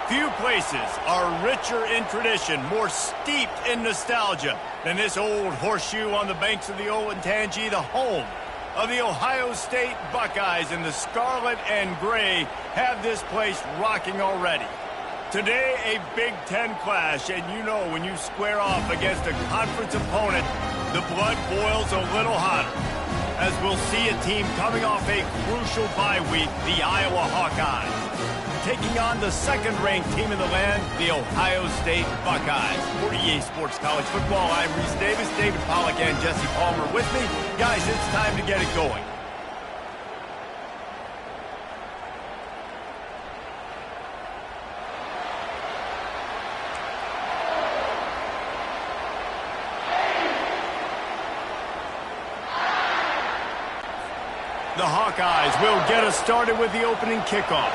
Few places are richer in tradition, more steeped in nostalgia than this old horseshoe on the banks of the Olentangy, the home of the Ohio State Buckeyes. And the scarlet and gray have this place rocking already. Today, a Big Ten clash, and you know when you square off against a conference opponent, the blood boils a little hotter, as we'll see a team coming off a crucial bye week, the Iowa Hawkeyes, taking on the second-ranked team in the land, the Ohio State Buckeyes. For EA Sports College Football, I'm Reese Davis, David Pollack, and Jesse Palmer with me. Guys, it's time to get it going. The Hawkeyes will get us started with the opening kickoff.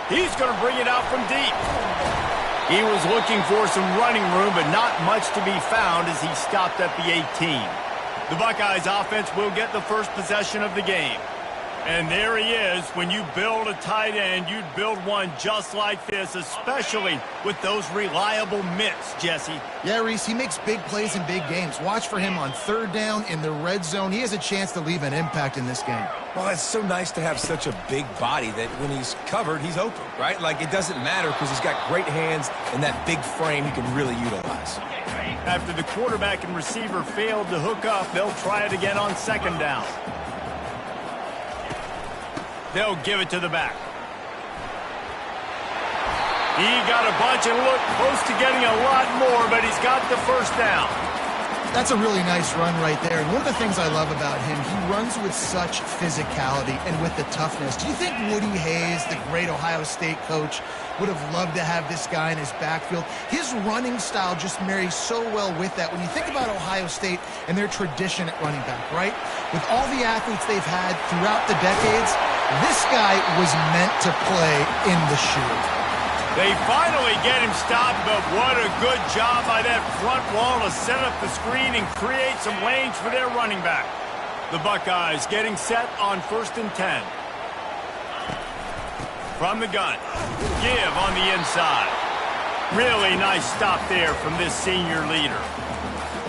He's going to bring it out from deep. He was looking for some running room, but not much to be found as he stopped at the 18. The Buckeyes offense will get the first possession of the game. And there he is. When you build a tight end, you'd build one just like this, especially with those reliable mitts, Jesse. Yeah, Reese, he makes big plays in big games. Watch for him on third down in the red zone. He has a chance to leave an impact in this game. Well, it's so nice to have such a big body that when he's covered, he's open, right? Like, it doesn't matter because he's got great hands and that big frame he can really utilize. After the quarterback and receiver failed to hook up, they'll try it again on second down. They'll give it to the back. He got a bunch and looked close to getting a lot more, but he's got the first down. That's a really nice run right there. And one of the things I love about him, he runs with such physicality and with the toughness. Do you think Woody Hayes, the great Ohio State coach, would have loved to have this guy in his backfield? His running style just marries so well with that. When you think about Ohio State and their tradition at running back, right? With all the athletes they've had throughout the decades, this guy was meant to play in the shoe. They finally get him stopped, but what a good job by that front wall to set up the screen and create some lanes for their running back. The Buckeyes getting set on 1st and 10. From the gun. Give on the inside. Really nice stop there from this senior leader.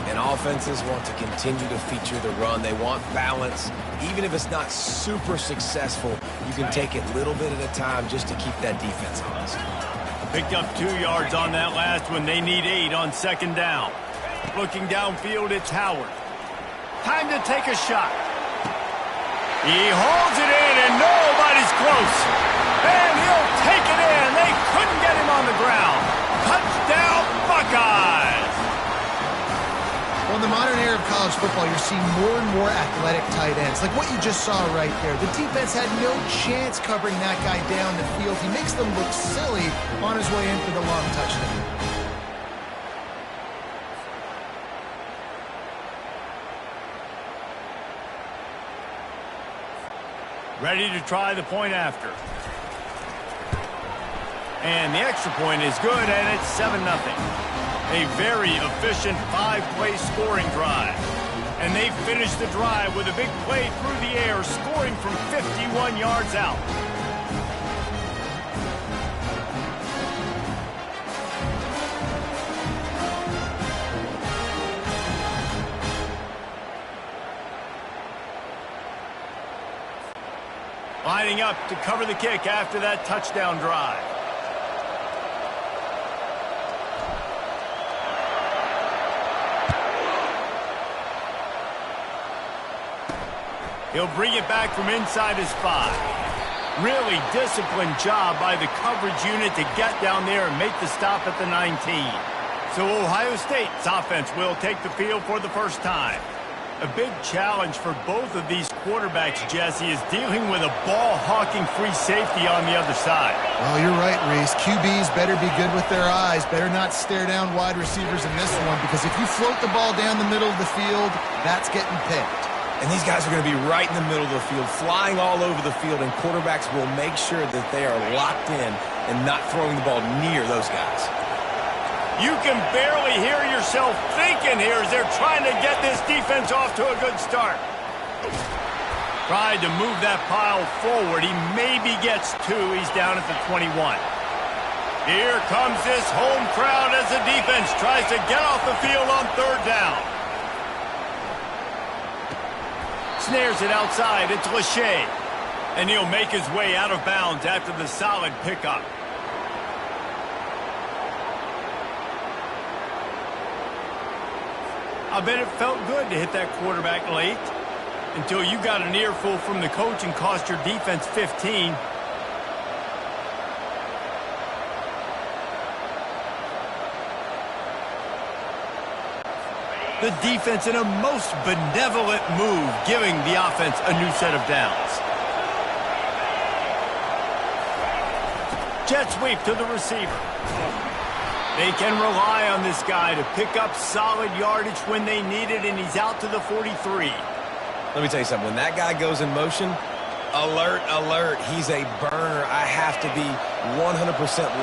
And offenses want to continue to feature the run. They want balance. Even if it's not super successful, you can take it little bit at a time just to keep that defense honest. Picked up 2 yards on that last one. They need 8 on second down. Looking downfield, it's Howard. Time to take a shot. He holds it in, and nobody's close. And he'll take it in. They couldn't get him on the ground. Touchdown, Buckeyes! Well, in the modern era of college football, you're seeing more and more athletic tight ends. Like what you just saw right there. The defense had no chance covering that guy down the field. He makes them look silly on his way in for the long touchdown. Ready to try the point after. And the extra point is good, and it's 7-0. A very efficient 5-play scoring drive. And they finish the drive with a big play through the air, scoring from 51 yards out. Lining up to cover the kick after that touchdown drive. He'll bring it back from inside his 5. Really disciplined job by the coverage unit to get down there and make the stop at the 19. So Ohio State's offense will take the field for the first time. A big challenge for both of these quarterbacks, Jesse, is dealing with a ball-hawking free safety on the other side. Well, you're right, Reese. QBs better be good with their eyes. Better not stare down wide receivers in this one, because if you float the ball down the middle of the field, that's getting picked. And these guys are going to be right in the middle of the field, flying all over the field, and quarterbacks will make sure that they are locked in and not throwing the ball near those guys. You can barely hear yourself thinking here as they're trying to get this defense off to a good start. Tried to move that pile forward. He maybe gets 2. He's down at the 21. Here comes this home crowd as the defense tries to get off the field on 3rd down. Snares it outside. It's Lachey. And he'll make his way out of bounds after the solid pickup. I bet it felt good to hit that quarterback late until you got an earful from the coach and cost your defense 15. The defense in a most benevolent move, giving the offense a new set of downs. Jet sweep to the receiver. They can rely on this guy to pick up solid yardage when they need it, and he's out to the 43. Let me tell you something. When that guy goes in motion, alert, alert. He's a burner. I have to be 100%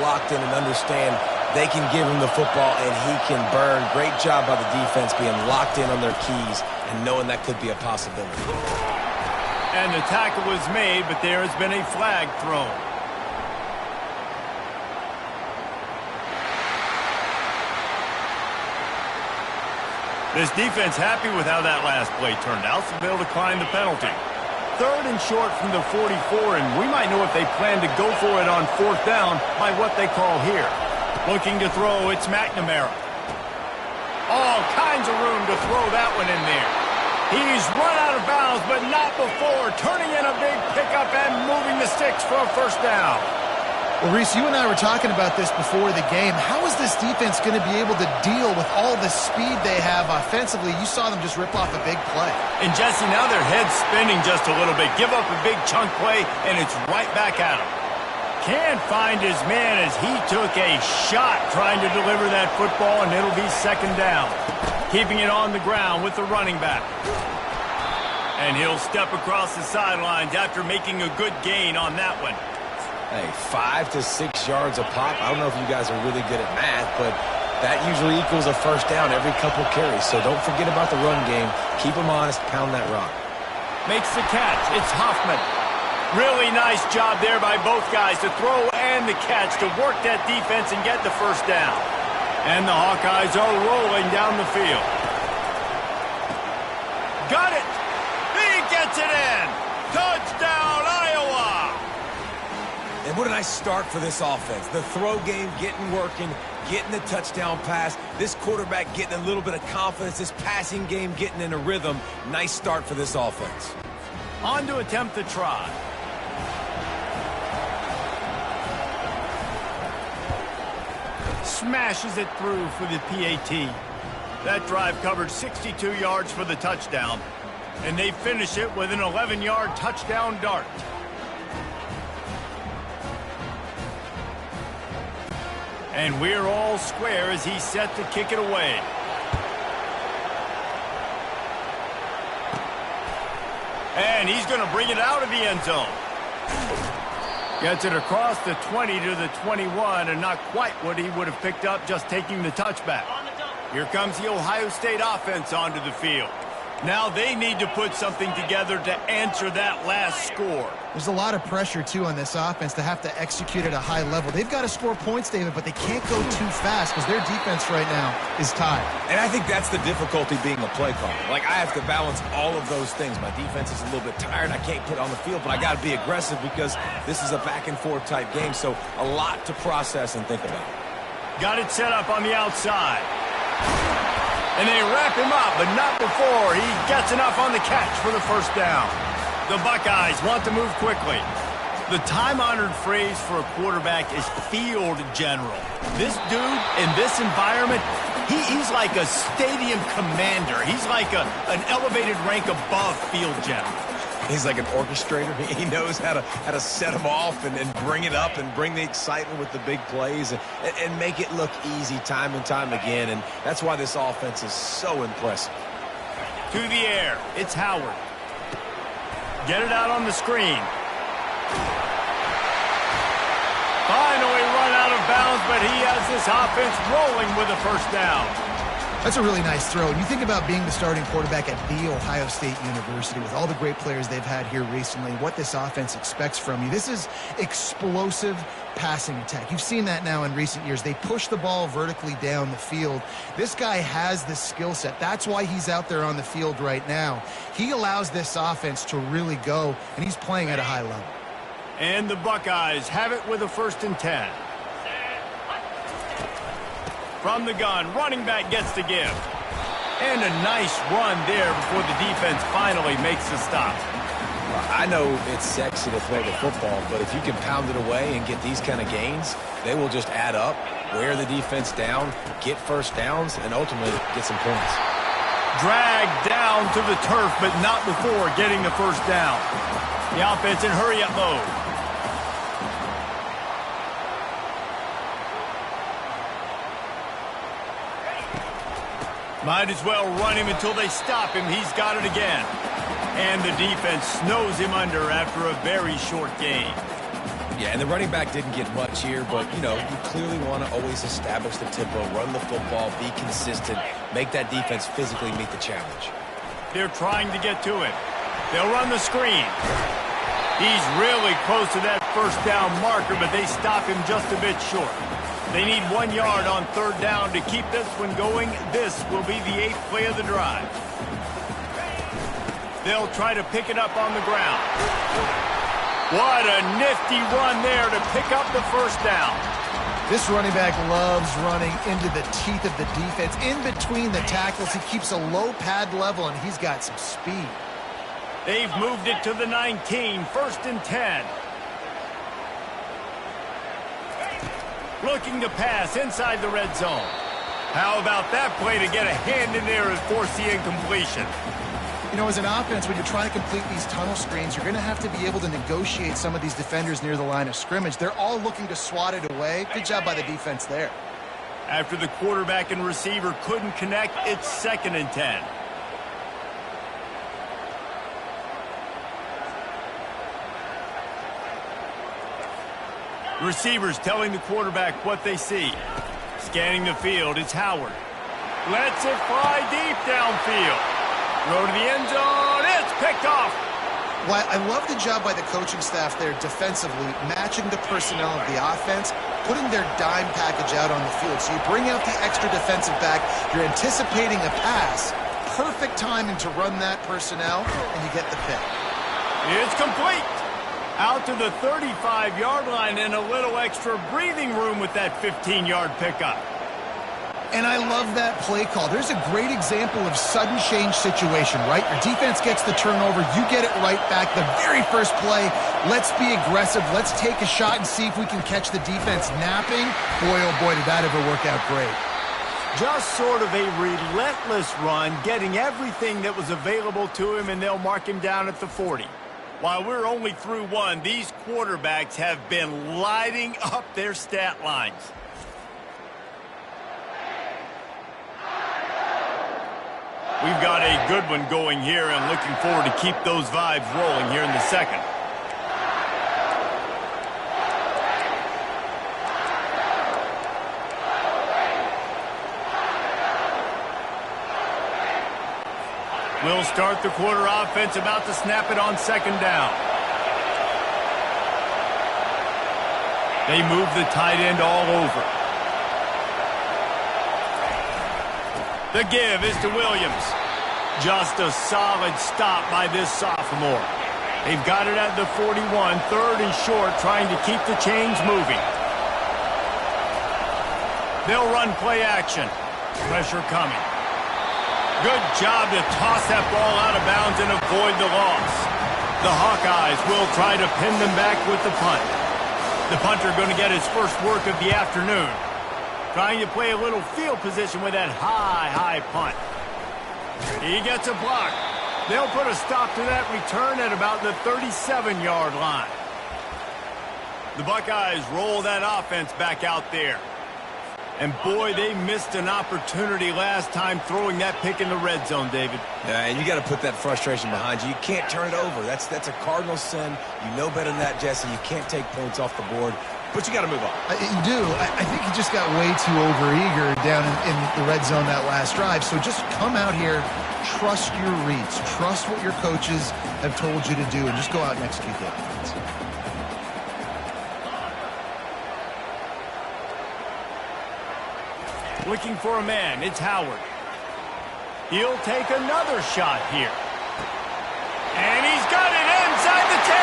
locked in and understand they can give him the football and he can burn. Great job by the defense being locked in on their keys and knowing that could be a possibility. And the tackle was made, but there has been a flag thrown. This defense happy with how that last play turned out, so they'll decline the penalty. 3rd and short from the 44, and we might know if they plan to go for it on 4th down by what they call here. Looking to throw, it's McNamara. All kinds of room to throw that one in there. He's run out of bounds, but not before, turning in a big pickup and moving the sticks for a 1st down. Well, Reese, you and I were talking about this before the game. How is this defense going to be able to deal with all the speed they have offensively? You saw them just rip off a big play. And, Jesse, now their head's spinning just a little bit. Give up a big chunk play, and it's right back at him. Can't find his man as he took a shot trying to deliver that football, and it'll be 2nd down. Keeping it on the ground with the running back. And he'll step across the sidelines after making a good gain on that one. Hey, 5 to 6 yards a pop. I don't know if you guys are really good at math, but that usually equals a 1st down every couple carries. So don't forget about the run game. Keep them honest. Pound that rock. Makes the catch. It's Hoffman. Really nice job there by both guys to throw and the catch to work that defense and get the 1st down. And the Hawkeyes are rolling down the field. Got it. He gets it in. Touchdown, Iowa. And what a nice start for this offense. The throw game getting working, getting the touchdown pass. This quarterback getting a little bit of confidence. This passing game getting in a rhythm. Nice start for this offense. On to attempt the try. Smashes it through for the PAT. That drive covered 62 yards for the touchdown. And they finish it with an 11-yard touchdown dart. And we're all square as he's set to kick it away. And he's going to bring it out of the end zone. Gets it across the 20 to the 21, and not quite what he would have picked up just taking the touchback. Here comes the Ohio State offense onto the field. Now they need to put something together to answer that last score. There's a lot of pressure, too, on this offense to have to execute at a high level. They've got to score points, David, but they can't go too fast because their defense right now is tied. And I think that's the difficulty being a play caller. Like, I have to balance all of those things. My defense is a little bit tired. I can't put it on the field, but I got to be aggressive because this is a back-and-forth type game, so a lot to process and think about. Got it set up on the outside. And they wrap him up, but not before he gets enough on the catch for the 1st down. The Buckeyes want to move quickly. The time-honored phrase for a quarterback is field general. This dude in this environment, he's like a stadium commander. He's like an elevated rank above field general. He's like an orchestrator. He knows how to set them off and bring it up and bring the excitement with the big plays and make it look easy time and time again. And that's why this offense is so impressive. To the air, it's Howard. Get it out on the screen. Finally run out of bounds, but he has this offense rolling with a 1st down. That's a really nice throw. And you think about being the starting quarterback at The Ohio State University with all the great players they've had here recently, what this offense expects from you. This is explosive passing attack. You've seen that now in recent years. They push the ball vertically down the field. This guy has the skill set. That's why he's out there on the field right now. He allows this offense to really go, and he's playing at a high level. And the Buckeyes have it with a 1st and 10. From the gun, running back gets the give. And a nice run there before the defense finally makes the stop. I know it's sexy to throw the football, but if you can pound it away and get these kind of gains, they will just add up, wear the defense down, get first downs, and ultimately get some points. Dragged down to the turf, but not before getting the 1st down. The offense in hurry-up mode. Might as well run him until they stop him. He's got it again. And the defense snows him under after a very short game. Yeah, and the running back didn't get much here, but, you know, you clearly want to always establish the tempo, run the football, be consistent, make that defense physically meet the challenge. They're trying to get to it. They'll run the screen. He's really close to that 1st down marker, but they stop him just a bit short. They need 1 yard on 3rd down to keep this one going. This will be the 8th play of the drive. They'll try to pick it up on the ground. What a nifty run there to pick up the 1st down. This running back loves running into the teeth of the defense. In between the tackles, he keeps a low pad level, and he's got some speed. They've moved it to the 19, 1st and 10. Looking to pass inside the red zone. How about that play to get a hand in there and force the incompletion? You know, as an offense, when you're trying to complete these tunnel screens, you're going to have to be able to negotiate some of these defenders near the line of scrimmage. They're all looking to swat it away. Good job by the defense there. After the quarterback and receiver couldn't connect, it's 2nd and 10. Receivers telling the quarterback what they see. Scanning the field, it's Howard. Lets it fly deep downfield. Throw to the end zone, it's picked off. Well, I love the job by the coaching staff there defensively, matching the personnel of the offense, putting their dime package out on the field. So you bring out the extra defensive back, you're anticipating a pass, perfect timing to run that personnel, and you get the pick. It's complete. Out to the 35-yard line and a little extra breathing room with that 15-yard pickup. And I love that play call. There's a great example of sudden change situation, right? Your defense gets the turnover, you get it right back. The very first play, let's be aggressive. Let's take a shot and see if we can catch the defense napping. Boy, oh boy, did that ever work out great. Just sort of a relentless run, getting everything that was available to him, and they'll mark him down at the 40. While we're only through one, these quarterbacks have been lighting up their stat lines. We've got a good one going here and looking forward to keep those vibes rolling here in the 2nd. We'll start the quarter offense, about to snap it on 2nd down. They move the tight end all over. The give is to Williams. Just a solid stop by this sophomore. They've got it at the 41, 3rd and short, trying to keep the chains moving. They'll run play action. Pressure coming. Good job to toss that ball out of bounds and avoid the loss. The Hawkeyes will try to pin them back with the punt. The punter going to get his first work of the afternoon. Trying to play a little field position with that high punt. He gets a block. They'll put a stop to that return at about the 37-yard line. The Buckeyes roll that offense back out there. And boy, they missed an opportunity last time throwing that pick in the red zone, David. Yeah, and you got to put that frustration behind you. You can't turn it over. That's a cardinal sin. You know better than that, Jesse. You can't take points off the board. but you got to move on. You do. I think he just got way too overeager down in the red zone that last drive. So just come out here, trust your reads, trust what your coaches have told you to do, and just go out and execute the offense. Looking for a man, it's Howard. He'll take another shot here. And he's got it inside the 10.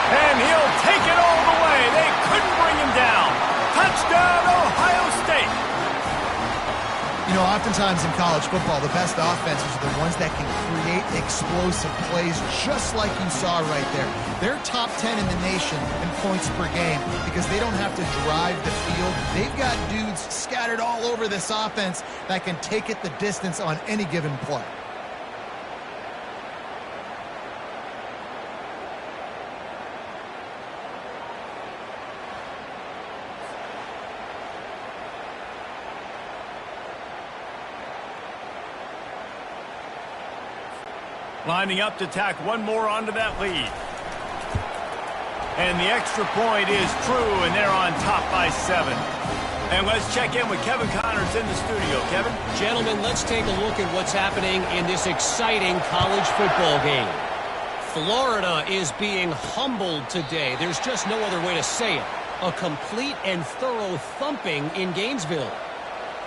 And he'll take it all the way. They couldn't bring him down. Touchdown, Ohio State. You know, oftentimes in college football, the best offenses are the ones that can create explosive plays just like you saw right there. They're top 10 in the nation in points per game because they don't have to drive the field. They've got dudes scattered all over this offense that can take it the distance on any given play. Lining up to tack one more onto that lead. And the extra point is true, and they're on top by 7. And let's check in with Kevin Connors in the studio. Kevin? Gentlemen, let's take a look at what's happening in this exciting college football game. Florida is being humbled today. There's just no other way to say it. A complete and thorough thumping in Gainesville.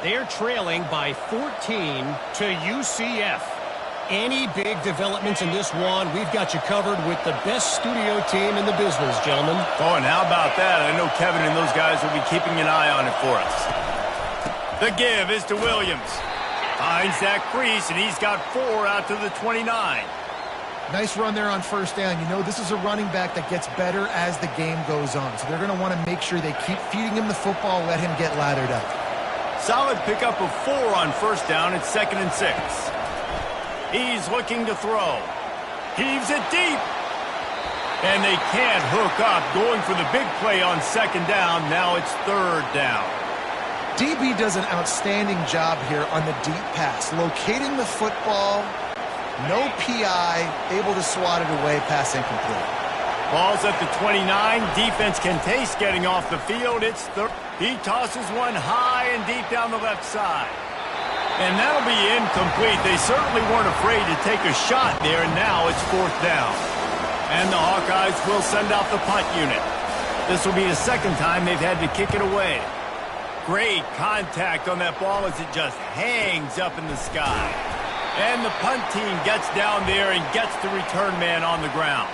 They're trailing by 14 to UCF. Any big developments in this one, we've got you covered with the best studio team in the business, gentlemen. Oh, and how about that? I know Kevin and those guys will be keeping an eye on it for us. The give is to Williams. Finds that crease, and he's got 4 out to the 29. Nice run there on first down. You know, this is a running back that gets better as the game goes on. So they're going to want to make sure they keep feeding him the football, let him get lathered up. Solid pickup of 4 on first down. It's 2nd and 6. He's looking to throw. Heaves it deep. And they can't hook up. Going for the big play on 2nd down. Now it's 3rd down. DB does an outstanding job here on the deep pass. Locating the football. No PI. Able to swat it away. Pass incomplete. Ball's at the 29. Defense can taste getting off the field. It's 3rd. He tosses one high and deep down the left side. And that'll be incomplete. They certainly weren't afraid to take a shot there, and now it's 4th down. And the Hawkeyes will send out the punt unit. This will be the 2nd time they've had to kick it away. Great contact on that ball as it just hangs up in the sky. And the punt team gets down there and gets the return man on the ground.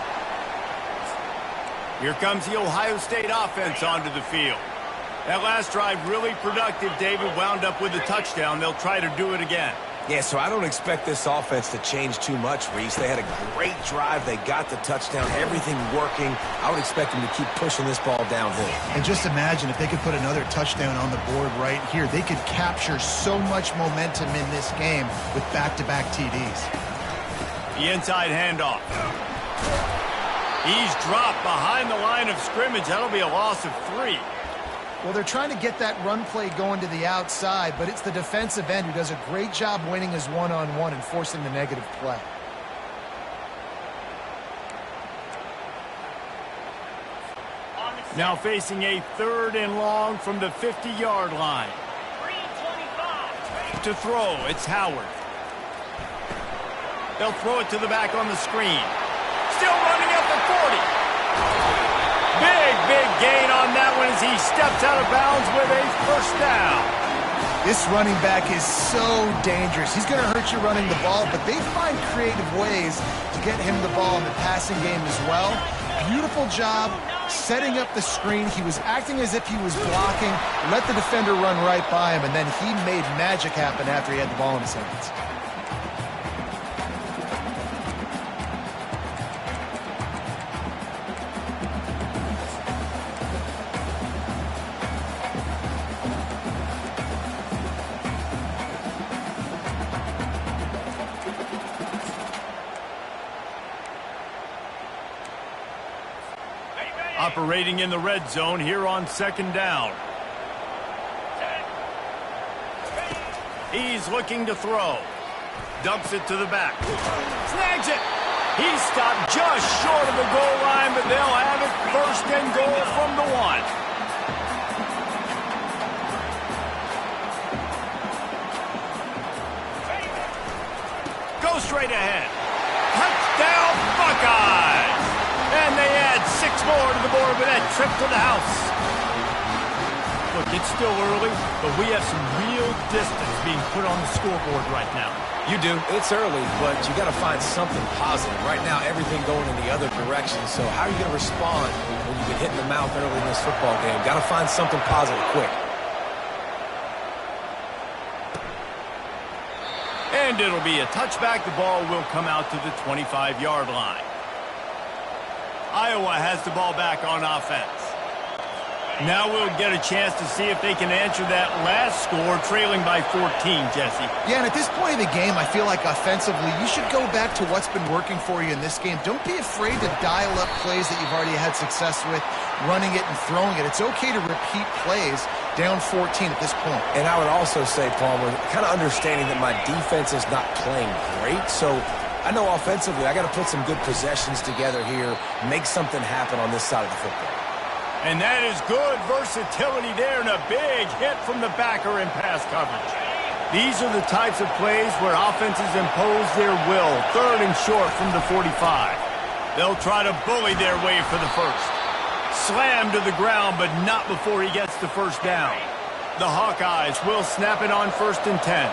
Here comes the Ohio State offense onto the field. That last drive really productive. David wound up with a touchdown. They'll try to do it again. Yeah, so I don't expect this offense to change too much, Reese. They had a great drive. They got the touchdown. Everything working. I would expect them to keep pushing this ball downhill. And just imagine if they could put another touchdown on the board right here. They could capture so much momentum in this game with back-to-back TDs. The inside handoff. He's dropped behind the line of scrimmage. That'll be a loss of 3. Well, they're trying to get that run play going to the outside, but it's the defensive end who does a great job winning his one-on-one and forcing the negative play. Now facing a 3rd and long from the 50-yard line. To throw, it's Howard. They'll throw it to the back on the screen. Still running at the 40. Big gain on that one as he steps out of bounds with a 1st down. This running back is so dangerous. He's going to hurt you running the ball, but they find creative ways to get him the ball in the passing game as well. Beautiful job setting up the screen. He was acting as if he was blocking, let the defender run right by him, and then he made magic happen after he had the ball in his hands. Operating in the red zone here on 2nd down. He's looking to throw. Dumps it to the back. Snags it. He's stopped just short of the goal line, but they'll have it 1st and goal from the 1. straight ahead. Touchdown, Buckeyes! And they add 6 more to the board with that trip to the house. Look, it's still early, but we have some real distance being put on the scoreboard right now. You do. It's early, but you got to find something positive. Right now, everything going in the other direction. So how are you going to respond when you've been hitting the mouth early in this football game? Got to find something positive quick. And it'll be a touchback. The ball will come out to the 25-yard line. Iowa has the ball back on offense. Now we'll get a chance to see if they can answer that last score, trailing by 14, Jesse. Yeah, and at this point of the game, I feel like offensively, you should go back to what's been working for you in this game. Don't be afraid to dial up plays that you've already had success with, running it and throwing it. It's okay to repeat plays down 14 at this point. And I would also say, Palmer, kind of understanding that my defense is not playing great, so I know offensively I got to put some good possessions together here, make something happen on this side of the football. And that is good versatility there and a big hit from the backer in pass coverage. These are the types of plays where offenses impose their will. 3rd and short from the 45. They'll try to bully their way for the first. Slammed to the ground, but not before he gets the first down. The Hawkeyes will snap it on 1st and 10.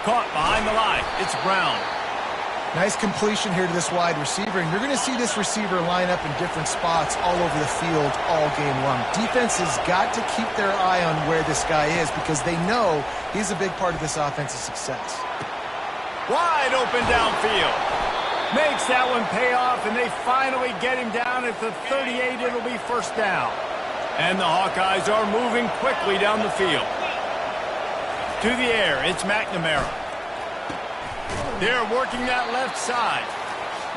Caught behind the line. It's Brown. Nice completion here to this wide receiver, and you're going to see this receiver line up in different spots all over the field all game long. Defense has got to keep their eye on where this guy is because they know he's a big part of this offense's success. Wide open downfield. Makes that one pay off, and they finally get him down at the 38. It'll be first down. And the Hawkeyes are moving quickly down the field. To the air, it's McNamara. They're working that left side.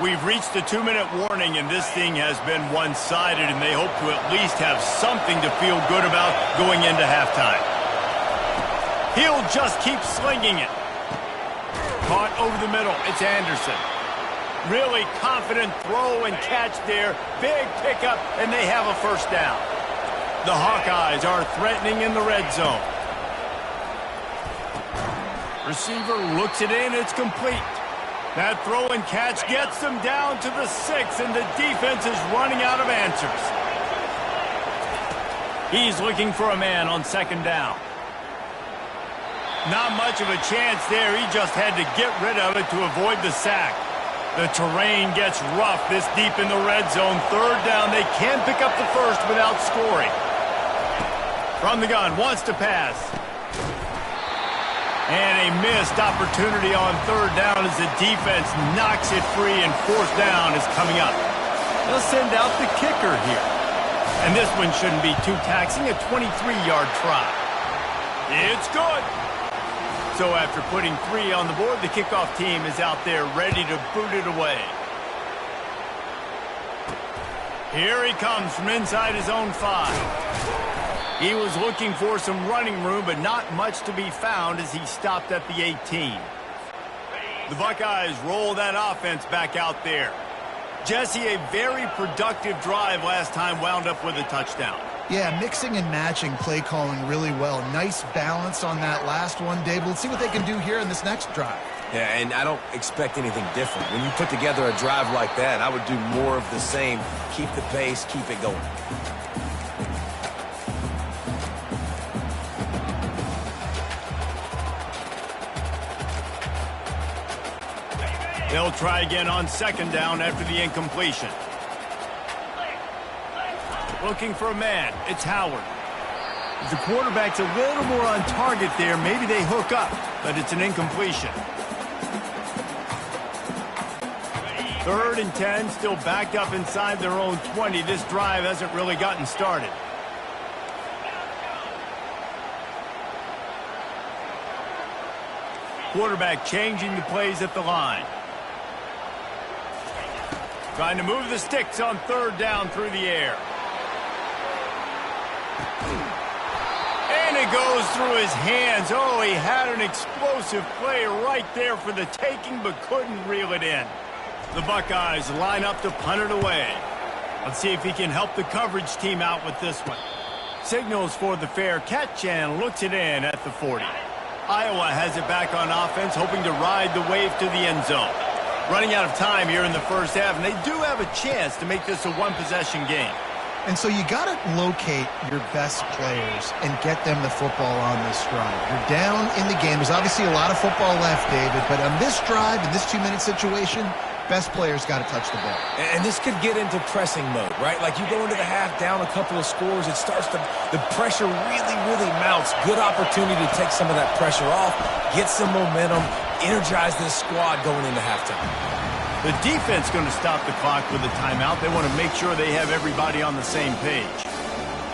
We've reached the 2-minute warning, and this thing has been one-sided, and they hope to at least have something to feel good about going into halftime. He'll just keep slinging it. Caught over the middle. It's Anderson. Really confident throw and catch there. Big pickup, and they have a first down. The Hawkeyes are threatening in the red zone. Receiver looks it in. It's complete. That throw and catch gets them down to the 6, and the defense is running out of answers. He's looking for a man on 2nd down. Not much of a chance there. He just had to get rid of it to avoid the sack. The terrain gets rough this deep in the red zone. 3rd down. They can pick up the first without scoring. From the gun, wants to pass. And a missed opportunity on 3rd down as the defense knocks it free, and 4th down is coming up. They'll send out the kicker here. And this one shouldn't be too taxing, a 23-yard try. It's good. So after putting 3 on the board, the kickoff team is out there ready to boot it away. Here he comes from inside his own 5. He was looking for some running room, but not much to be found as he stopped at the 18. The Buckeyes roll that offense back out there. Jesse, a very productive drive last time, wound up with a touchdown. Yeah, mixing and matching play calling really well. Nice balance on that last one, Dave. Let's see what they can do here in this next drive. Yeah, and I don't expect anything different. When you put together a drive like that, I would do more of the same. Keep the pace, keep it going. They'll try again on 2nd down after the incompletion. Looking for a man. It's Howard. The quarterback's a little more on target there. Maybe they hook up, but it's an incompletion. 3rd and 10, still backed up inside their own 20. This drive hasn't really gotten started. Quarterback changing the plays at the line. Trying to move the sticks on 3rd down through the air. And it goes through his hands. Oh, he had an explosive play right there for the taking, but couldn't reel it in. The Buckeyes line up to punt it away. Let's see if he can help the coverage team out with this one. Signals for the fair catch and looks it in at the 40. Iowa has it back on offense, hoping to ride the wave to the end zone. Running out of time here in the first half, and they do have a chance to make this a one-possession game. And so you got to locate your best players and get them the football on this drive. You're down in the game. There's obviously a lot of football left, David, but on this drive, in this 2-minute situation, best players got to touch the ball. And this could get into pressing mode, right? Like you go into the half down a couple of scores, it starts to, the pressure really, really mounts. Good opportunity to take some of that pressure off, get some momentum, energize this squad going into halftime. The defense going to stop the clock with a timeout. They want to make sure they have everybody on the same page.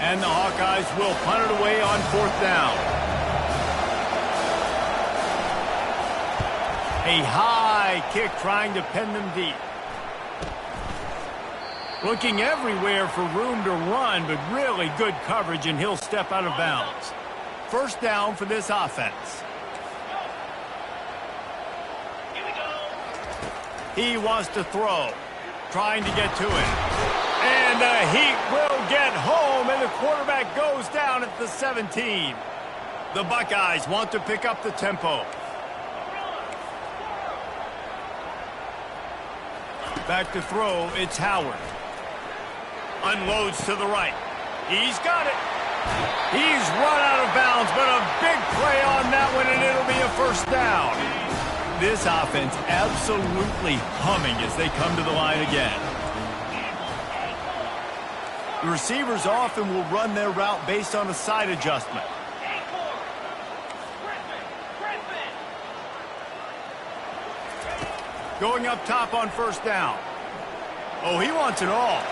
And the Hawkeyes will punt it away on 4th down. A high kick trying to pin them deep. Looking everywhere for room to run, but really good coverage, and he'll step out of bounds. 1st down for this offense. He wants to throw, trying to get to it. And the Heat will get home, and the quarterback goes down at the 17. The Buckeyes want to pick up the tempo. Back to throw, it's Howard. Unloads to the right. He's got it. He's run out of bounds, but a big play on that one, and it'll be a 1st down. This offense absolutely humming as they come to the line again. The receivers often will run their route based on a side adjustment. Going up top on 1st down. Oh, he wants it all.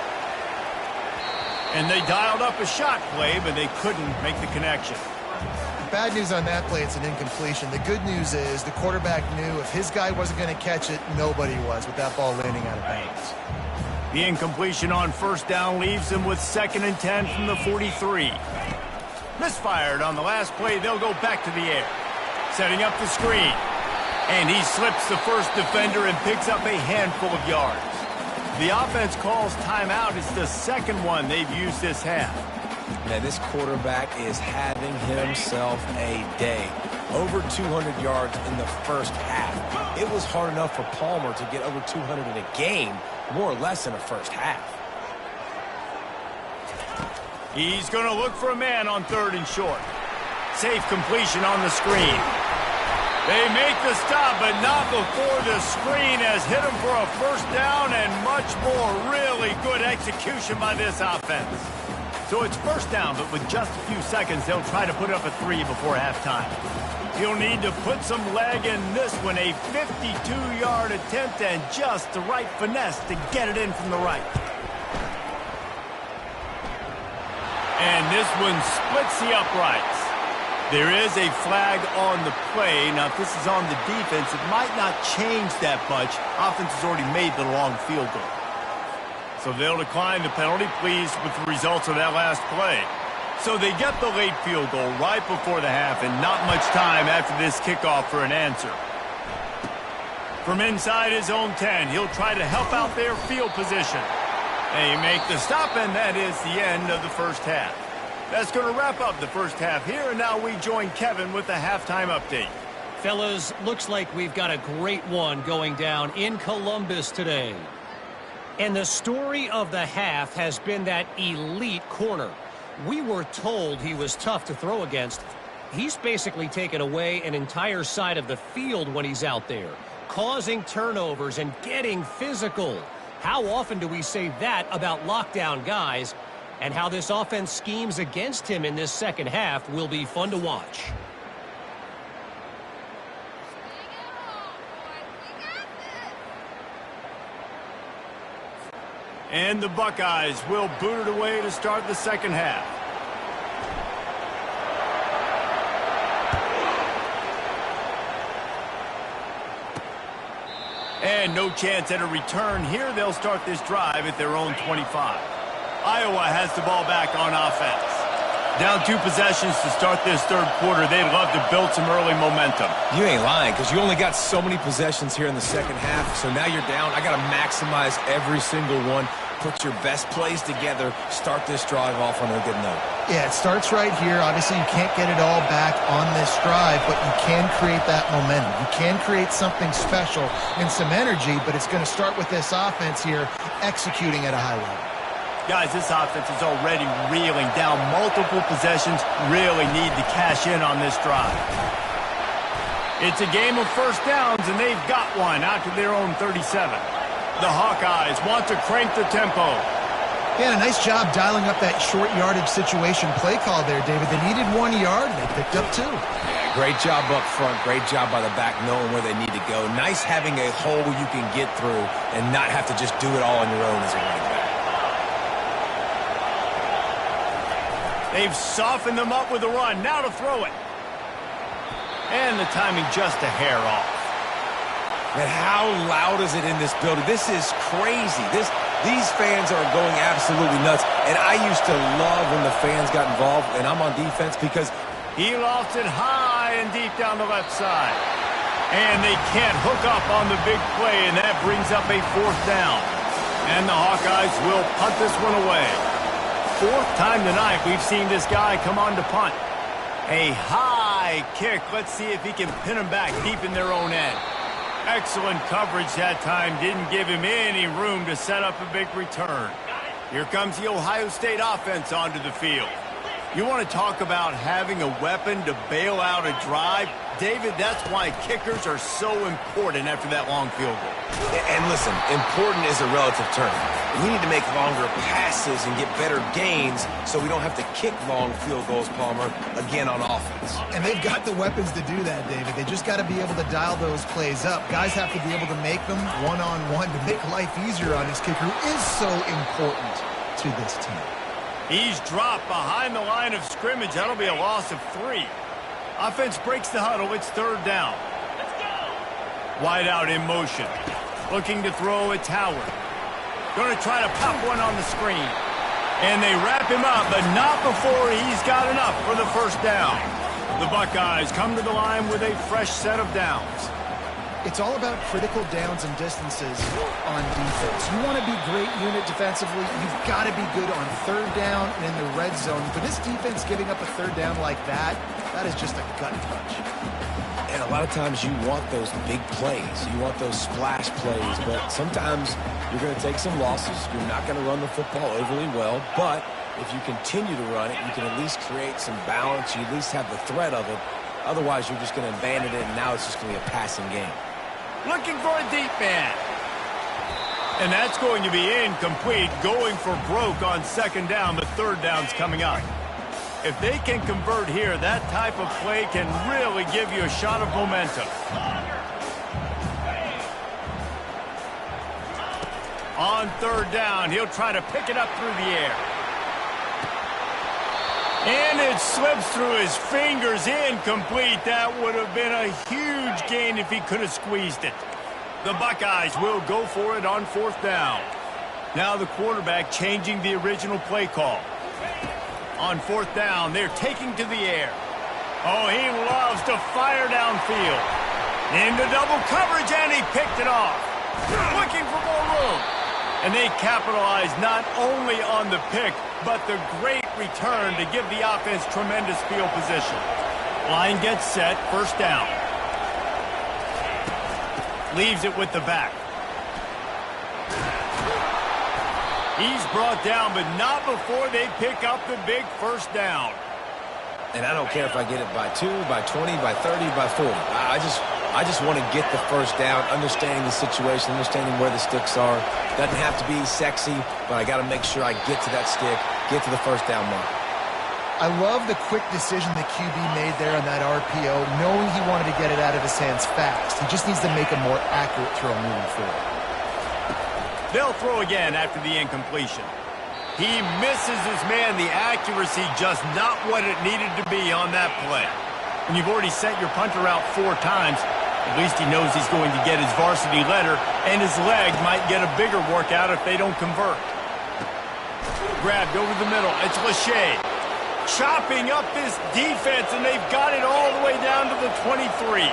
And they dialed up a shot play, but they couldn't make the connection. Bad news on that play, it's an incompletion. The good news is the quarterback knew if his guy wasn't going to catch it, nobody was with that ball landing out of bounds. The incompletion on 1st down leaves them with 2nd and 10 from the 43. Misfired on the last play, they'll go back to the air. Setting up the screen. And he slips the first defender and picks up a handful of yards. The offense calls timeout. It's the 2nd one they've used this half. Now, this quarterback is having himself a day. Over 200 yards in the first half. It was hard enough for Palmer to get over 200 in a game, more or less in a first half. He's going to look for a man on 3rd and short. Safe completion on the screen. They make the stop, but not before the screen has hit him for a 1st down, and much more. Really good execution by this offense. So it's 1st down, but with just a few seconds, they'll try to put up a 3 before halftime. He'll need to put some leg in this one, a 52-yard attempt, and just the right finesse to get it in from the right. And this one splits the uprights. There is a flag on the play. Now, if this is on the defense, it might not change that much. Offense has already made the long field goal. So they'll decline the penalty, pleased with the results of that last play. So they get the late field goal right before the half, and not much time after this kickoff for an answer. From inside his own 10, he'll try to help out their field position. They make the stop, and that is the end of the first half. That's going to wrap up the first half here, and now we join Kevin with the halftime update. Fellas, looks like we've got a great one going down in Columbus today. And the story of the half has been that elite corner. We were told he was tough to throw against. He's basically taken away an entire side of the field when he's out there, causing turnovers and getting physical. How often do we say that about lockdown guys? And how this offense schemes against him in this second half will be fun to watch. And the Buckeyes will boot it away to start the second half. And no chance at a return here. They'll start this drive at their own 25. Iowa has the ball back on offense. Down 2 possessions to start this third quarter. They'd love to build some early momentum. You ain't lying, because you only got so many possessions here in the second half, so now you're down. I got to maximize every single one. put your best plays together, start this drive off on a good note. Yeah, it starts right here. Obviously, you can't get it all back on this drive, but you can create that momentum. You can create something special and some energy, but it's going to start with this offense here executing at a high level. Guys, this offense is already reeling down multiple possessions. Really need to cash in on this drive. It's a game of first downs, and they've got one out to their own 37. The Hawkeyes want to crank the tempo. Yeah, a nice job dialing up that short yardage situation play call there, David. They needed 1 yard, and they picked up 2. Yeah, great job up front. Great job by the back knowing where they need to go. Nice having a hole you can get through and not have to just do it all on your own as a running back. They've softened them up with a run. Now to throw it. And the timing just a hair off. Man, how loud is it in this building? This is crazy. These fans are going absolutely nuts. And I used to love when the fans got involved, and I'm on defense because he lofts it high and deep down the left side. And they can't hook up on the big play, and that brings up a 4th down. And the Hawkeyes will punt this one away. 4th time tonight we've seen this guy come on to punt. A high kick. Let's see if he can pin him back deep in their own end. Excellent coverage that time. Didn't give him any room to set up a big return. Here comes the Ohio State offense onto the field. You want to talk about having a weapon to bail out a drive? David, that's why kickers are so important after that long field goal. And listen, important is a relative term. We need to make longer passes and get better gains so we don't have to kick long field goals, Palmer, again on offense. And they've got the weapons to do that, David. They just got to be able to dial those plays up. Guys have to be able to make them one-on-one to make life easier on this kicker, who is so important to this team. He's dropped behind the line of scrimmage. That'll be a loss of 3. Offense breaks the huddle. It's 3rd down. Let's go. Wide out in motion. Looking to throw, it's Howard. Going to try to pop one on the screen. And they wrap him up, but not before he's got enough for the 1st down. The Buckeyes come to the line with a fresh set of downs. It's all about critical downs and distances on defense. You want to be great unit defensively, you've got to be good on 3rd down and in the red zone. For this defense giving up a 3rd down like that, that is just a gut punch. And a lot of times you want those big plays. You want those splash plays, but sometimes you're going to take some losses. You're not going to run the football overly well, but if you continue to run it, you can at least create some balance. You at least have the threat of it. Otherwise, you're just going to abandon it, and now it's just going to be a passing game. Looking for a deep man. And that's going to be incomplete. Going for broke on 2nd down. The 3rd down's coming up. If they can convert here, that type of play can really give you a shot of momentum. On 3rd down, he'll try to pick it up through the air. And it slips through his fingers, incomplete. That would have been a huge gain if he could have squeezed it. The Buckeyes will go for it on 4th down. Now the quarterback changing the original play call. On 4th down, they're taking to the air. Oh, he loves to fire downfield. Into double coverage, and he picked it off. Looking for more room. And they capitalize not only on the pick, but the great return to give the offense tremendous field position. Line gets set, 1st down. Leaves it with the back. He's brought down, but not before they pick up the big 1st down. And I don't care if I get it by 2, by 20, by 30, by 40. I just want to get the 1st down, understanding the situation, understanding where the sticks are. Doesn't have to be sexy, but I got to make sure I get to that stick, get to the 1st down mark. I love the quick decision the QB made there on that RPO, knowing he wanted to get it out of his hands fast. He just needs to make a more accurate throw moving forward. They'll throw again after the incompletion. He misses his man. The accuracy just not what it needed to be on that play. When you've already sent your punter out 4 times, at least he knows he's going to get his varsity letter, and his legs might get a bigger workout if they don't convert. Grabbed over the middle. It's Lachey. Chopping up this defense, and they've got it all the way down to the 23.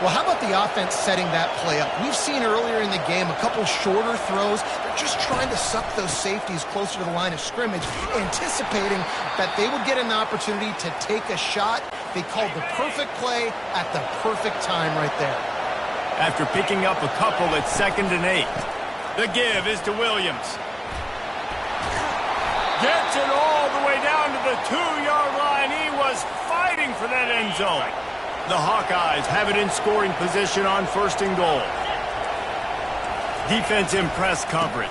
Well, how about the offense setting that play up? We've seen earlier in the game a couple shorter throws. They're just trying to suck those safeties closer to the line of scrimmage, anticipating that they would get an opportunity to take a shot. They called the perfect play at the perfect time right there. After picking up a couple at 2nd and 8. The give is to Williams. Gets it all the way down to the 2-yard line. He was fighting for that end zone. The Hawkeyes have it in scoring position on 1st and goal. Defense in press coverage.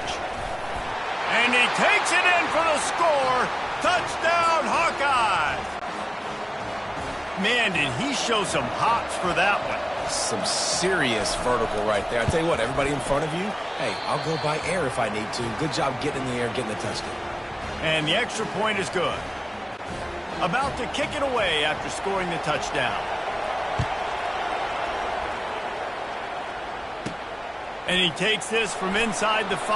And he takes it in for the score. Touchdown, Hawkeyes. Man, did he show some hops for that one. Some serious vertical right there. I tell you what, everybody in front of you, hey, I'll go by air if I need to. Good job getting in the air, getting the touchdown. And the extra point is good. About to kick it away after scoring the touchdown. And he takes this from inside the 5.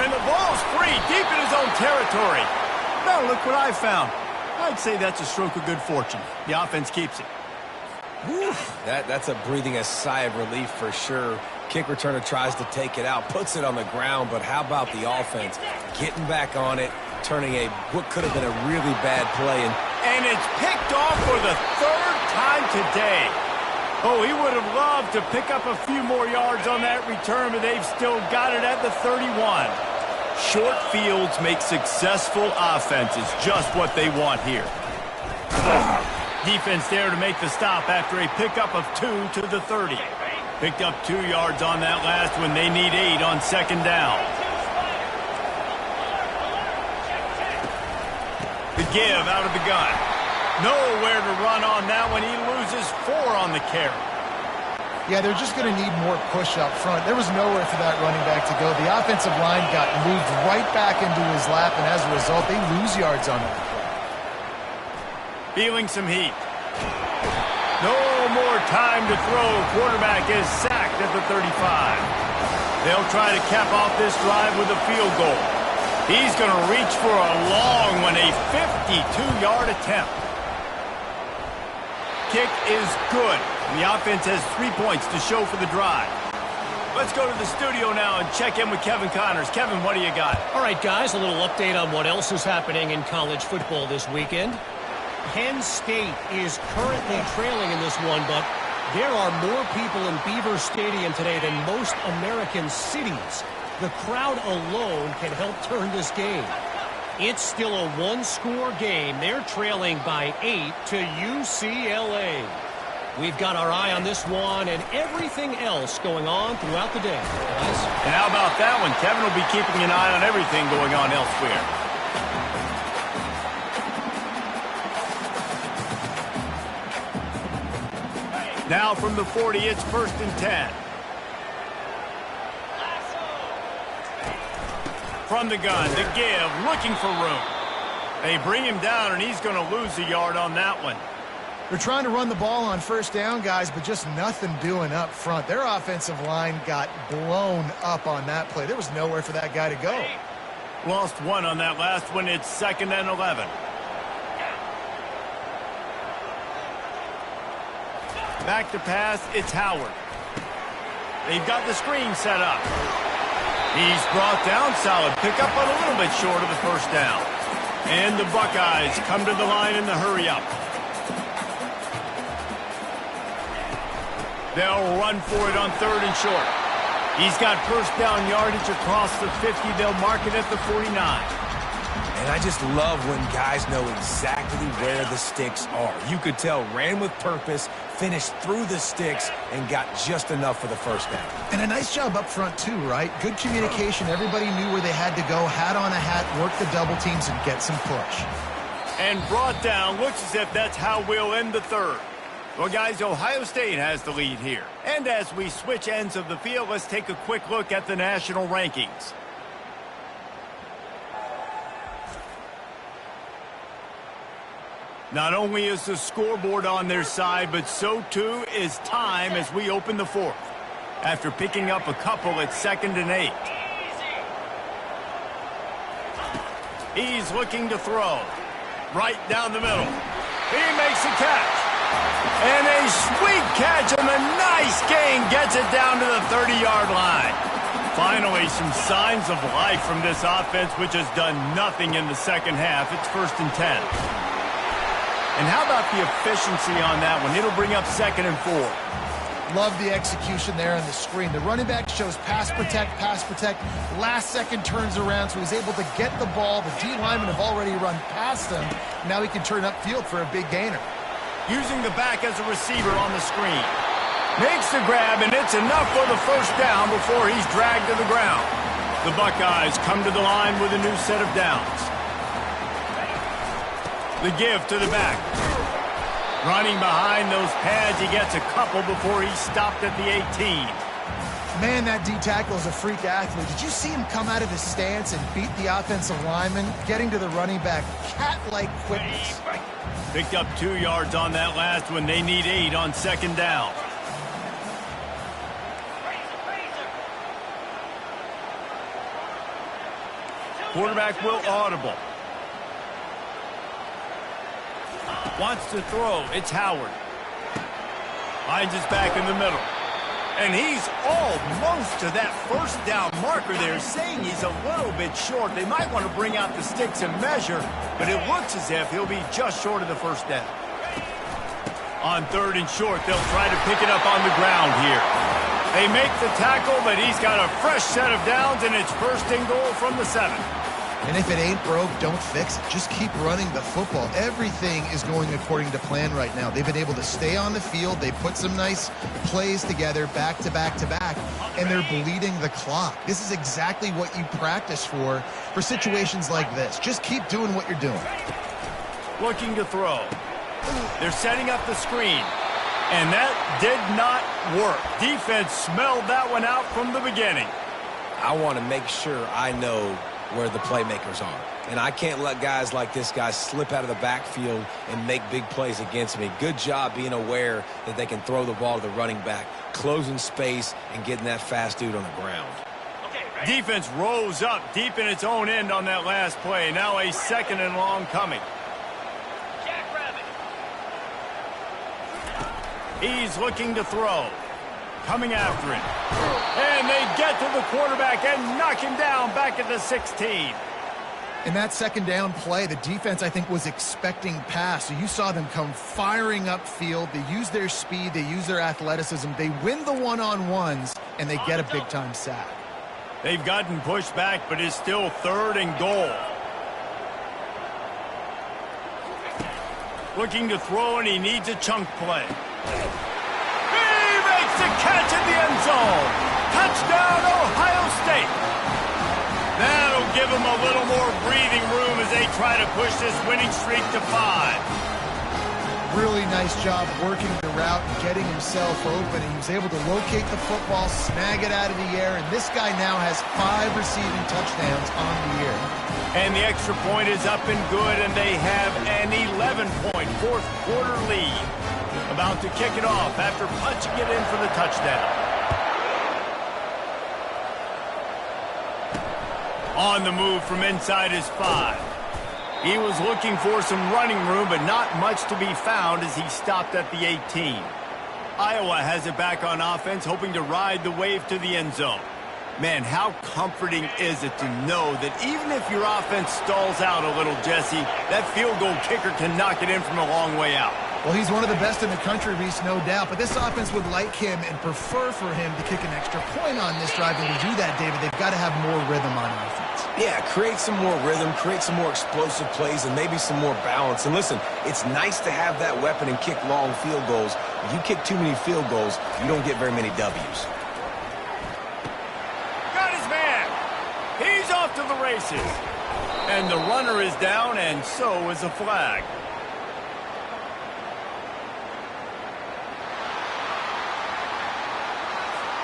And the ball's free, deep in his own territory. Now look what I found. I'd say that's a stroke of good fortune. The offense keeps it. Whew, that's a breathing a sigh of relief for sure. Kick returner tries to take it out, puts it on the ground, but how about the offense getting back on it, turning what could have been a really bad play. And it's picked off for the 3rd time today. Oh, he would have loved to pick up a few more yards on that return, but they've still got it at the 31. Short fields make successful offenses just what they want here. Defense there to make the stop after a pickup of 2 to the 30. Picked up 2 yards on that last one. They need 8 on 2nd down. The give out of the gun. Nowhere to run on that one. He loses 4 on the carry. Yeah, they're just going to need more push up front. There was nowhere for that running back to go. The offensive line got moved right back into his lap, and as a result, they lose yards on that play. Feeling some heat. No more time to throw. Quarterback is sacked at the 35. They'll try to cap off this drive with a field goal. He's going to reach for a long one, a 52-yard attempt. Kick is good. And the offense has 3 points to show for the drive. Let's go to the studio now and check in with Kevin Connors. Kevin, what do you got? All right, guys, a little update on what else is happening in college football this weekend. Penn State is currently trailing in this one, but there are more people in Beaver Stadium today than most American cities. The crowd alone can help turn this game. It's still a one-score game. They're trailing by 8 to UCLA. We've got our eye on this one and everything else going on throughout the day, guys. And how about that one? Kevin will be keeping an eye on everything going on elsewhere. Now from the 40, it's 1st and 10. From the gun, the give, looking for room. They bring him down, and he's going to lose a yard on that one. They're trying to run the ball on 1st down, guys, but just nothing doing up front. Their offensive line got blown up on that play. There was nowhere for that guy to go. Lost 1 on that last one. It's 2nd and 11. Back to pass, it's Howard. They've got the screen set up. He's brought down solid. Pick up a little bit short of the 1st down. And the Buckeyes come to the line in the hurry-up. They'll run for it on 3rd and short. He's got 1st down yardage across the 50. They'll mark it at the 49. And I just love when guys know exactly where the sticks are. You could tell ran with purpose, finished through the sticks, and got just enough for the 1st down. And a nice job up front, too, right? Good communication. Everybody knew where they had to go, hat on a hat, work the double teams, and get some push. And brought down. Looks as if that's how we'll end the 3rd. Well, guys, Ohio State has the lead here. And as we switch ends of the field, let's take a quick look at the national rankings. Not only is the scoreboard on their side, but so too is time as we open the 4th. After picking up a couple at 2nd and 8. He's looking to throw. Right down the middle. He makes a catch. And a sweet catch on a nice gain gets it down to the 30-yard line. Finally, some signs of life from this offense, which has done nothing in the second half. It's 1st and 10. And how about the efficiency on that one? It'll bring up 2nd and 4. Love the execution there on the screen. The running back shows pass protect. Last second turns around, so he's able to get the ball. The D linemen have already run past him. Now he can turn upfield for a big gainer. Using the back as a receiver on the screen. Makes the grab, and it's enough for the 1st down before he's dragged to the ground. The Buckeyes come to the line with a new set of downs. The give to the back. Running behind those pads, he gets a couple before he's stopped at the 18. Man, that D-tackle is a freak athlete. Did you see him come out of his stance and beat the offensive lineman, getting to the running back? Cat-like quickness. Picked up 2 yards on that last one. They need 8 on 2nd down. Quarterback will audible. Wants to throw. It's Howard. Finds his back in the middle. And he's almost to that 1st down marker there, saying he's a little bit short. They might want to bring out the sticks and measure, but it looks as if he'll be just short of the 1st down. On 3rd and short, they'll try to pick it up on the ground here. They make the tackle, but he's got a fresh set of downs, and it's 1st and goal from the 7. And if it ain't broke, don't fix it. Just keep running the football. Everything is going according to plan right now. They've been able to stay on the field. They put some nice plays together back to back to back, and they're bleeding the clock. This is exactly what you practice for situations like this. Just keep doing what you're doing. Looking to throw. They're setting up the screen, and that did not work. Defense smelled that one out from the beginning. I want to make sure I know where the playmakers are. And I can't let guys like this guy slip out of the backfield and make big plays against me. Good job being aware that they can throw the ball to the running back, closing space and getting that fast dude on the ground. Defense rose up deep in its own end on that last play. Now a 2nd and long coming. He's looking to throw. Coming after him. And they get to the quarterback and knock him down back at the 16. In that 2nd down play, the defense, I think, was expecting pass. So you saw them come firing upfield. They use their speed. They use their athleticism. They win the one-on-ones, and they get a big-time sack. They've gotten pushed back, but it's still 3rd and goal. Looking to throw, and he needs a chunk play. The catch in the end zone. Touchdown, Ohio State. That'll give them a little more breathing room as they try to push this winning streak to 5. Really nice job working the route and getting himself open. He was able to locate the football, snag it out of the air, and this guy now has 5 receiving touchdowns on the year. And the extra point is up and good, and they have an 11-point 4th quarter lead. About to kick it off after punching it in for the touchdown. On the move from inside his 5. He was looking for some running room, but not much to be found as he stopped at the 18. Iowa has it back on offense, hoping to ride the wave to the end zone. Man, how comforting is it to know that even if your offense stalls out a little, Jesse, that field goal kicker can knock it in from a long way out. Well, he's one of the best in the country, Reese, no doubt. But this offense would like him and prefer for him to kick an extra point on this drive. And to do that, David, they've got to have more rhythm on offense. Yeah, create some more rhythm, create some more explosive plays, and maybe some more balance. And listen, it's nice to have that weapon and kick long field goals. If you kick too many field goals, you don't get very many W's. Got his man. He's off to the races. And the runner is down, and so is a flag.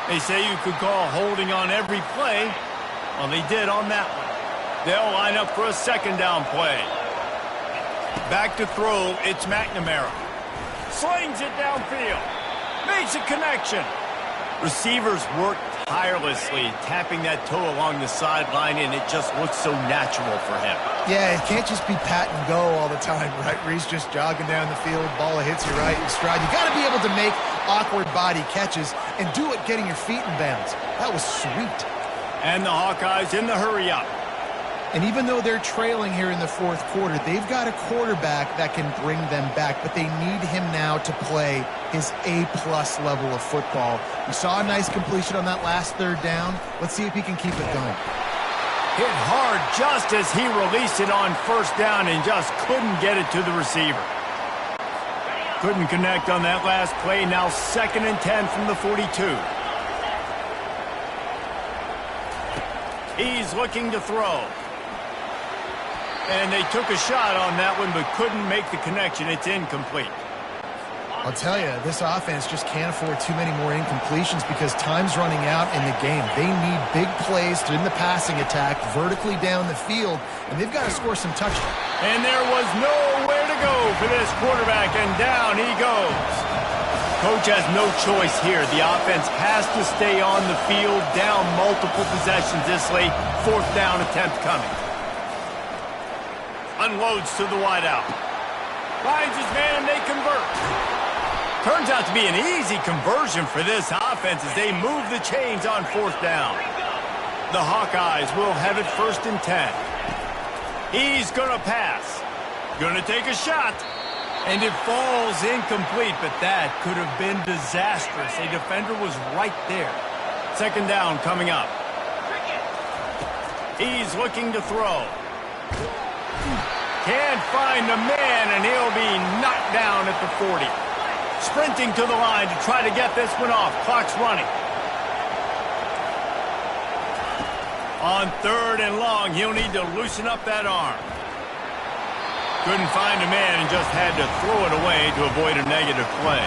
They say you could call holding on every play. Well, they did on that one. They'll line up for a 2nd down play. Back to throw, it's McNamara. Slings it downfield. Makes a connection. Receivers work tirelessly, tapping that toe along the sideline, and it just looks so natural for him. Yeah, it can't just be pat and go all the time, right? Where he's just jogging down the field, ball hits you right in stride. You got to be able to make awkward body catches and do it getting your feet in bounds. That was sweet. And the Hawkeyes in the hurry-up. And even though they're trailing here in the fourth quarter, they've got a quarterback that can bring them back, but they need him now to play his A-plus level of football. We saw a nice completion on that last third down. Let's see if he can keep it going. Hit hard just as he released it on first down and just couldn't get it to the receiver. Couldn't connect on that last play. Now 2nd and 10 from the 42. He's looking to throw. And they took a shot on that one but couldn't make the connection. It's incomplete. I'll tell you, this offense just can't afford too many more incompletions because time's running out in the game. They need big plays in the passing attack, vertically down the field, and they've got to score some touchdowns. And there was nowhere to go for this quarterback, and down he goes. Coach has no choice here. The offense has to stay on the field, down multiple possessions this late. 4th down attempt coming. Unloads to the wideout. Finds his man, and they convert. Turns out to be an easy conversion for this offense as they move the chains on 4th down. The Hawkeyes will have it 1st and 10. He's going to pass. Going to take a shot. And it falls incomplete, but that could have been disastrous. A defender was right there. 2nd down coming up. He's looking to throw. Can't find the man, and he'll be knocked down at the 40. Sprinting to the line to try to get this one off. Clock's running. On 3rd and long, he'll need to loosen up that arm. Couldn't find a man and just had to throw it away to avoid a negative play.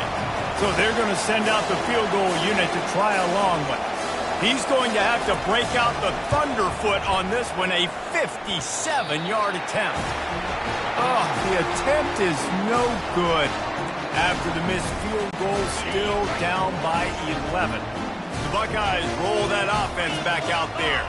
So they're going to send out the field goal unit to try a long one. He's going to have to break out the thunderfoot on this one, a 57-yard attempt. Oh, the attempt is no good. After the missed field goal, still down by 11. The Buckeyes roll that offense back out there.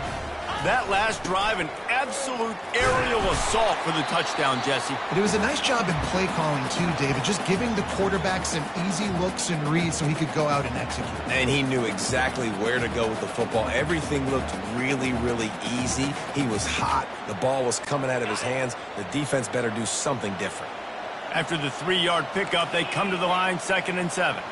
That last drive, an absolute aerial assault for the touchdown, Jesse. But it was a nice job in play calling, too, David, just giving the quarterback some easy looks and reads so he could go out and execute. And he knew exactly where to go with the football. Everything looked really, really easy. He was hot. The ball was coming out of his hands. The defense better do something different. After the 3-yard pickup, they come to the line, 2nd and 7.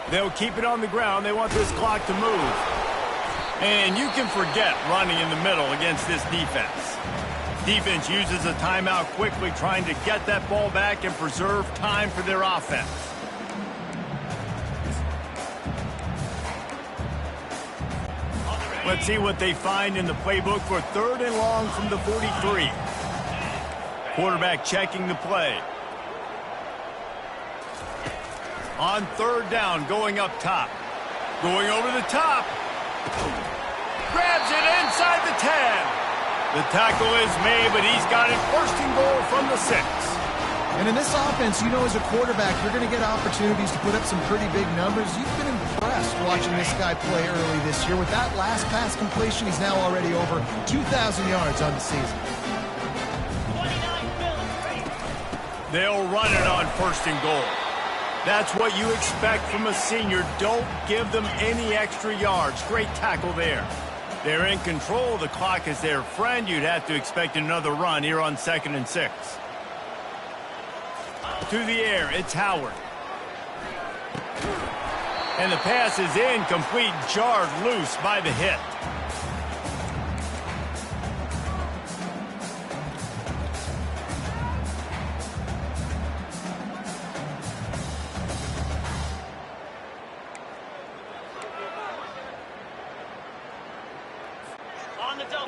They'll keep it on the ground. They want this clock to move. And you can forget running in the middle against this defense. Defense uses a timeout quickly, trying to get that ball back and preserve time for their offense. Let's see what they find in the playbook for 3rd and long from the 43. Quarterback checking the play. On 3rd down, going up top. Going over the top. Grabs it inside the 10. The tackle is made, but he's got it 1st and goal from the 6. And in this offense, you know, as a quarterback, you're going to get opportunities to put up some pretty big numbers. You've been impressed watching this guy play early this year. With that last pass completion, he's now already over 2,000 yards on the season. They'll run it on 1st and goal. That's what you expect from a senior. Don't give them any extra yards. Great tackle there. They're in control. The clock is their friend. You'd have to expect another run here on 2nd and 6. To the air, it's Howard. And the pass is incomplete, jarred loose by the hit.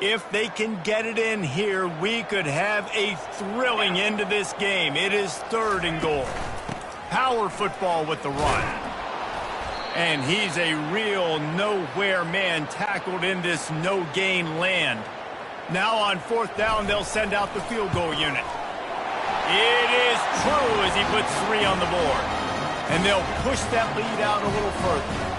If they can get it in here, we could have a thrilling end to this game. It is 3rd and goal. Power football with the run. And he's a real nowhere man tackled in this no-gain land. Now on 4th down, they'll send out the field goal unit. It is true as he puts 3 on the board. and they'll push that lead out a little further.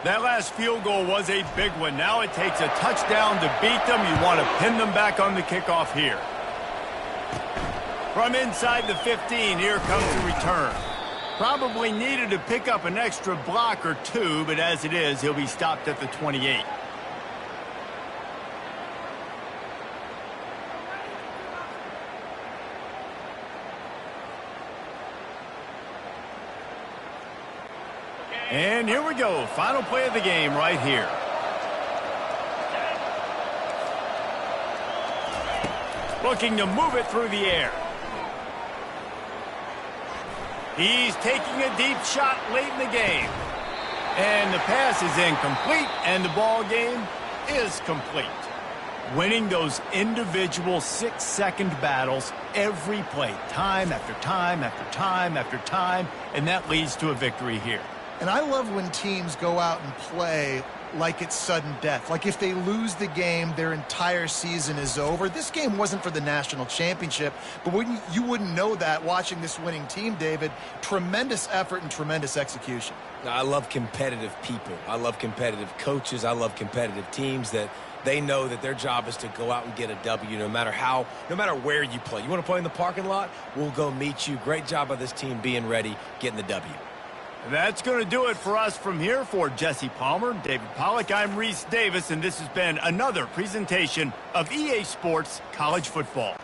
That last field goal was a big one. Now it takes a touchdown to beat them. You want to pin them back on the kickoff here. From inside the 15, here comes the return. Probably needed to pick up an extra block or two, but as it is, he'll be stopped at the 28. And here we go. Final play of the game right here. Looking to move it through the air. He's taking a deep shot late in the game. And the pass is incomplete, and the ball game is complete. Winning those individual 6-second battles every play, time after time after time after time, and that leads to a victory here. And I love when teams go out and play like it's sudden death. Like if they lose the game, their entire season is over. This game wasn't for the national championship, but you wouldn't know that watching this winning team, David. Tremendous effort and tremendous execution. I love competitive people. I love competitive coaches. I love competitive teams that they know that their job is to go out and get a W no matter where you play. You want to play in the parking lot? We'll go meet you. Great job by this team being ready, getting the W. That's going to do it for us from here. For Jesse Palmer, David Pollack, I'm Reese Davis, and this has been another presentation of EA Sports College Football.